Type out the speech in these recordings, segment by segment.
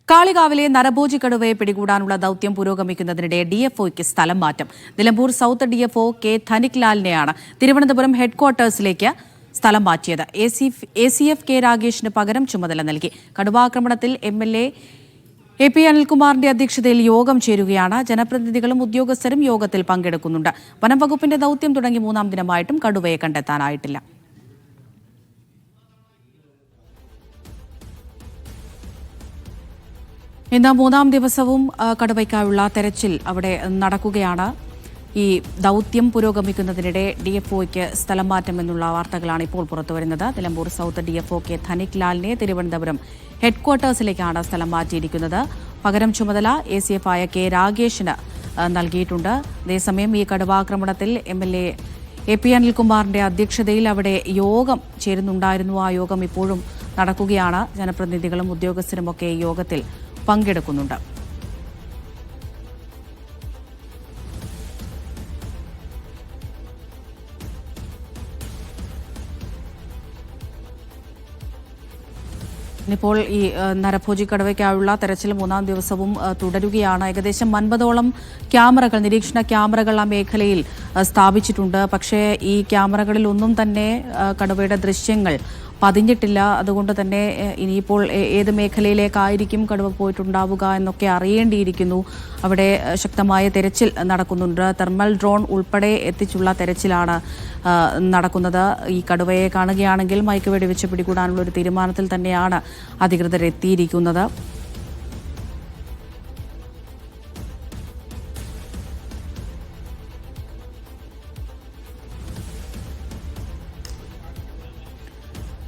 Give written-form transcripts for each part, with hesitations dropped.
കാളികാവിലെ നരഭോജി കടുവയെ പിടികൂടാനുള്ള ദൌത്യം പുരോഗമിക്കുന്നതിനിടെ ഡിഎഫ്ഒയ്ക്ക് സ്ഥലം മാറ്റം. Nilambur south DFO K Dhanik ലാലിനെയാണ് തിരുവനന്തപുരം ഹെഡ്ക്വാർട്ടേഴ്സിലേക്ക് സ്ഥലം മാറ്റിയത്. ACF കെ രാഗേഷിന് പകരം ചുമതല നൽകി. കടുവാക്രമണത്തിൽ MLA AP അനിൽകുമാറിന്റെ അധ്യക്ഷതയിൽ യോഗം ചേരുകയാണ്. ജനപ്രതിനിധികളും ഉദ്യോഗസ്ഥരും യോഗത്തിൽ പങ്കെടുക്കുന്നുണ്ട്. വനം വകുപ്പിന്റെ ദൌത്യം തുടങ്ങി 3-ാം ദിനമായിട്ടും കടുവയെ കണ്ടെത്താനായിട്ടില്ല. ഇന്ന് 3-ാം ദിവസവും കടുവയ്ക്കായുള്ള തെരച്ചിൽ അവിടെ നടക്കുകയാണ്. ഈ ദൌത്യം പുരോഗമിക്കുന്നതിനിടെ ഡിഎഫ്ഒയ്ക്ക് സ്ഥലം മാറ്റമെന്നുള്ള വാർത്തകളാണ് ഇപ്പോൾ പുറത്തുവരുന്നത്. Nilambur south DFO K Dhanik ലാലിനെ തിരുവനന്തപുരം ഹെഡ്ക്വാർട്ടേഴ്സിലേക്കാണ് സ്ഥലം മാറ്റിയിരിക്കുന്നത്. പകരം ചുമതല ACF ആയ കെ രാഗേഷിന് നൽകിയിട്ടുണ്ട്. അതേസമയം ഈ കടുവാക്രമണത്തിൽ MLA AP അനിൽകുമാറിന്റെ അധ്യക്ഷതയിൽ അവിടെ യോഗം ചേരുന്നുണ്ടായിരുന്നു. ആ യോഗം ഇപ്പോഴും നടക്കുകയാണ്. ജനപ്രതിനിധികളും ഉദ്യോഗസ്ഥരുമൊക്കെ ഈ യോഗത്തിൽ പങ്കെടുക്കുന്നുണ്ട്. ഇപ്പോൾ ഈ നരഭോജി കടുവയ്ക്കായുള്ള തെരച്ചിൽ 3-ാം ദിവസവും തുടരുകയാണ്. ഏകദേശം 50ഓളം ക്യാമറകൾ, നിരീക്ഷണ ക്യാമറകൾ ആ മേഖലയിൽ സ്ഥാപിച്ചിട്ടുണ്ട്. പക്ഷേ ഈ ക്യാമറകളിൽ ഒന്നും തന്നെ കടുവയുടെ ദൃശ്യങ്ങൾ പതിഞ്ഞിട്ടില്ല. അതുകൊണ്ട് തന്നെ ഇനിയിപ്പോൾ ഏത് മേഖലയിലേക്കായിരിക്കും കടുവ പോയിട്ടുണ്ടാവുക എന്നൊക്കെ അറിയേണ്ടിയിരിക്കുന്നു. അവിടെ ശക്തമായ തെരച്ചിൽ നടക്കുന്നുണ്ട്. തെർമൽ ഡ്രോൺ ഉൾപ്പെടെ എത്തിച്ചുള്ള തെരച്ചിലാണ് നടക്കുന്നത്. ഈ കടുവയെ കാണുകയാണെങ്കിൽ മയക്കുവെടി വെച്ച് പിടികൂടാനുള്ള ഒരു തീരുമാനത്തിൽ തന്നെയാണ് അധികൃതർ എത്തിയിരിക്കുന്നത്.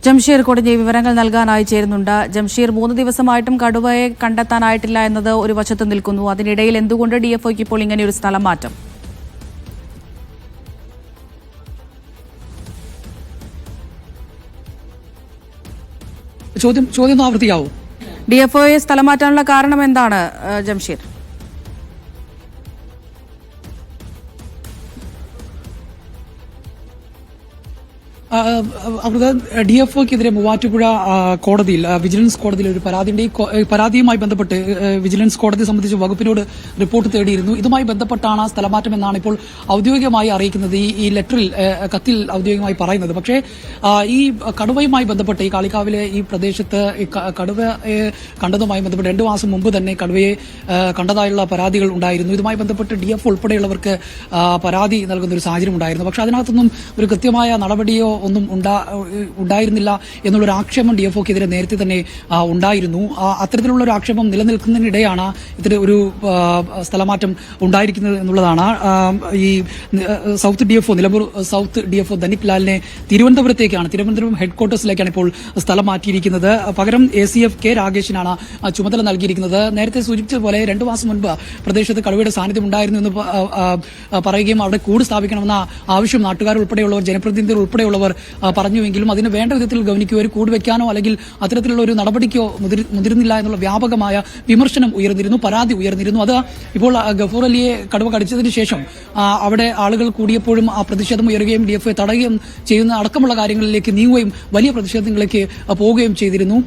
ജംഷീർ കൂടുതൽ വിവരങ്ങൾ നൽകാനായി ചേരുന്നുണ്ട്. ജംഷീർ, 3 ദിവസമായിട്ടും കടുവയെ കണ്ടെത്താനായിട്ടില്ല എന്നത് ഒരു വശത്ത് നിൽക്കുന്നു. അതിനിടയിൽ എന്തുകൊണ്ട് ഡിഎഫ്ഒയ്ക്ക് ഇപ്പോൾ ഇങ്ങനെയൊരു സ്ഥലം മാറ്റം? ചോദ്യം ആവർത്തിക്കാവൂ. ഡിഎഫ്ഒയെ സ്ഥലം മാറ്റാനുള്ള കാരണം എന്താണ് ജംഷീർ? അവർക്ക് ഡിഎഫ്ഒക്കെതിരെ മൂവാറ്റുപുഴ കോടതിയിൽ വിജിലൻസ് കോടതിയിൽ ഒരു പരാതിയുണ്ട്. ഈ പരാതിയുമായി ബന്ധപ്പെട്ട് വിജിലൻസ് കോടതി സംബന്ധിച്ച് വകുപ്പിനോട് റിപ്പോർട്ട് തേടിയിരുന്നു. ഇതുമായി ബന്ധപ്പെട്ടാണ് സ്ഥലമാറ്റം എന്നാണ് ഇപ്പോൾ ഔദ്യോഗികമായി അറിയിക്കുന്നത്. ഈ ലെറ്ററിൽ, കത്തിൽ ഔദ്യോഗികമായി പറയുന്നത്. പക്ഷേ ഈ കടുവയുമായി ബന്ധപ്പെട്ട് ഈ കാളികാവിലെ ഈ പ്രദേശത്ത് കടുവയെ കണ്ടതുമായി ബന്ധപ്പെട്ട് 2 മാസം മുമ്പ് തന്നെ കടുവയെ കണ്ടതായുള്ള പരാതികൾ ഉണ്ടായിരുന്നു. ഇതുമായി ബന്ധപ്പെട്ട് ഡിഎഫ് ഉൾപ്പെടെയുള്ളവർക്ക് പരാതി നൽകുന്ന ഒരു സാഹചര്യം ഉണ്ടായിരുന്നു. പക്ഷേ അതിനകത്തൊന്നും ഒരു കൃത്യമായ നടപടിയോ ഒന്നും ഉണ്ടായിരുന്നില്ല എന്നുള്ളൊരു ആക്ഷേപം ഡിഎഫ്ഒക്കെതിരെ നേരത്തെ തന്നെ ഉണ്ടായിരുന്നു. അത്തരത്തിലുള്ള ഒരു ആക്ഷേപം നിലനിൽക്കുന്നതിനിടെയാണ് ഇത്തരം ഒരു സ്ഥലമാറ്റം ഉണ്ടായിരിക്കുന്നത് എന്നുള്ളതാണ്. ഈ south DFO, Nilambur south DFO Dhanik ലാലിനെ തിരുവനന്തപുരം ഹെഡ്ക്വാർട്ടേഴ്സിലേക്കാണ് ഇപ്പോൾ സ്ഥലം മാറ്റിയിരിക്കുന്നത്. പകരം ACF കെ രാഗേഷിനാണ് ചുമതല നൽകിയിരിക്കുന്നത്. നേരത്തെ സൂചിപ്പിച്ചതുപോലെ 2 മാസം മുൻപ് പ്രദേശത്ത് കടുവയുടെ സാന്നിധ്യം ഉണ്ടായിരുന്നു എന്ന് പറയുകയും അവിടെ കൂട് സ്ഥാപിക്കണമെന്ന ആവശ്യം നാട്ടുകാരുൾപ്പെടെയുള്ളവർ, ജനപ്രതിനിധികൾ ഉൾപ്പെടെയുള്ളവർ പറഞ്ഞുവെങ്കിലും അതിന് വേണ്ട വിധത്തിൽ ഗവനിക്കുകയോ ഒരു കൂട് വെക്കാനോ അല്ലെങ്കിൽ അത്തരത്തിലുള്ള ഒരു നടപടിക്കോ മുതിരുന്നില്ല എന്നുള്ള വ്യാപകമായ വിമർശനം ഉയർന്നിരുന്നു, പരാതി ഉയർന്നിരുന്നു. അത് ഇപ്പോൾ ഗഫൂർ അലിയെ കടുവ കടിച്ചതിന് ശേഷം അവിടെ ആളുകൾ കൂടിയപ്പോഴും ആ പ്രതിഷേധം ഉയരുകയും DFO തടയുകയും ചെയ്യുന്ന അടക്കമുള്ള കാര്യങ്ങളിലേക്ക് നീങ്ങുകയും വലിയ പ്രതിഷേധങ്ങളിലേക്ക് പോവുകയും ചെയ്തിരുന്നു.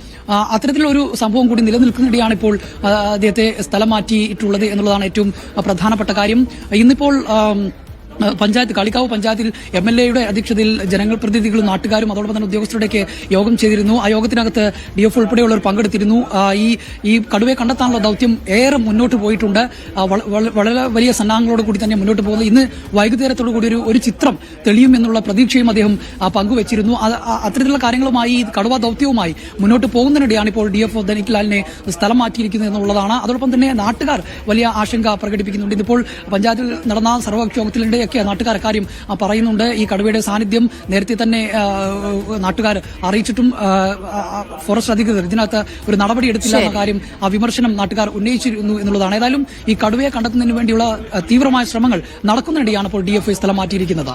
അത്തരത്തിലുള്ള ഒരു സംഭവം കൂടി നിലനിൽക്കുന്നതിടെയാണ് ഇപ്പോൾ അദ്ദേഹത്തെ സ്ഥലം മാറ്റിയിട്ടുള്ളത് എന്നുള്ളതാണ് ഏറ്റവും പ്രധാനപ്പെട്ട കാര്യം. ഇന്നിപ്പോൾ കാളികാവ് പഞ്ചായത്തിൽ MLAയുടെ അധ്യക്ഷതയിൽ ജനപ്രതിനിധികളും നാട്ടുകാരും അതോടൊപ്പം തന്നെ ഉദ്യോഗസ്ഥരുടെയൊക്കെ യോഗം ചെയ്തിരുന്നു. ആ യോഗത്തിനകത്ത് DF ഉൾപ്പെടെയുള്ളവർ പങ്കെടുത്തിരുന്നു. ഈ കടുവയെ കണ്ടെത്താനുള്ള ദൌത്യം ഏറെ മുന്നോട്ട് പോയിട്ടുണ്ട്. വളരെ വലിയ സന്നാഹങ്ങളോട് കൂടി തന്നെ മുന്നോട്ട് പോകുന്നത്. ഇന്ന് വൈകുന്നേരത്തോടു കൂടി ഒരു ചിത്രം തെളിയും എന്നുള്ള പ്രതീക്ഷയും അദ്ദേഹം പങ്കുവച്ചിരുന്നു. അത്തരത്തിലുള്ള കാര്യങ്ങളുമായി കടുവ ദൌത്യവുമായി മുന്നോട്ട് പോകുന്നതിനിടെയാണ് ഇപ്പോൾ DFO ധനിക് ലാലിനെ സ്ഥലം മാറ്റിയിരിക്കുന്നത് എന്നുള്ളതാണ്. അതോടൊപ്പം തന്നെ നാട്ടുകാർ വലിയ ആശങ്ക പ്രകടിപ്പിക്കുന്നുണ്ട്. ഇതിപ്പോൾ പഞ്ചായത്തിൽ നടന്ന സർവകക്ഷി യോഗത്തിലെ നാട്ടുകാർ കാര്യം പറയുന്നുണ്ട്. ഈ കടുവയുടെ സാന്നിധ്യം നേരത്തെ തന്നെ നാട്ടുകാർ അറിയിച്ചിട്ടും ഫോറസ്റ്റ് അധികൃതർ ഇതിനകത്ത് ഒരു നടപടി എടുത്തില്ല എന്ന കാര്യം ആ വിമർശനം നാട്ടുകാർ ഉന്നയിച്ചിരുന്നു എന്നുള്ളതാണ്. ഏതായാലും ഈ കടുവയെ കണ്ടെത്തുന്നതിന് വേണ്ടിയുള്ള തീവ്രമായ ശ്രമങ്ങൾ നടക്കുന്നതിനിടെയാണ് ഇപ്പോൾ DFO സ്ഥലം മാറ്റിയിരിക്കുന്നത്.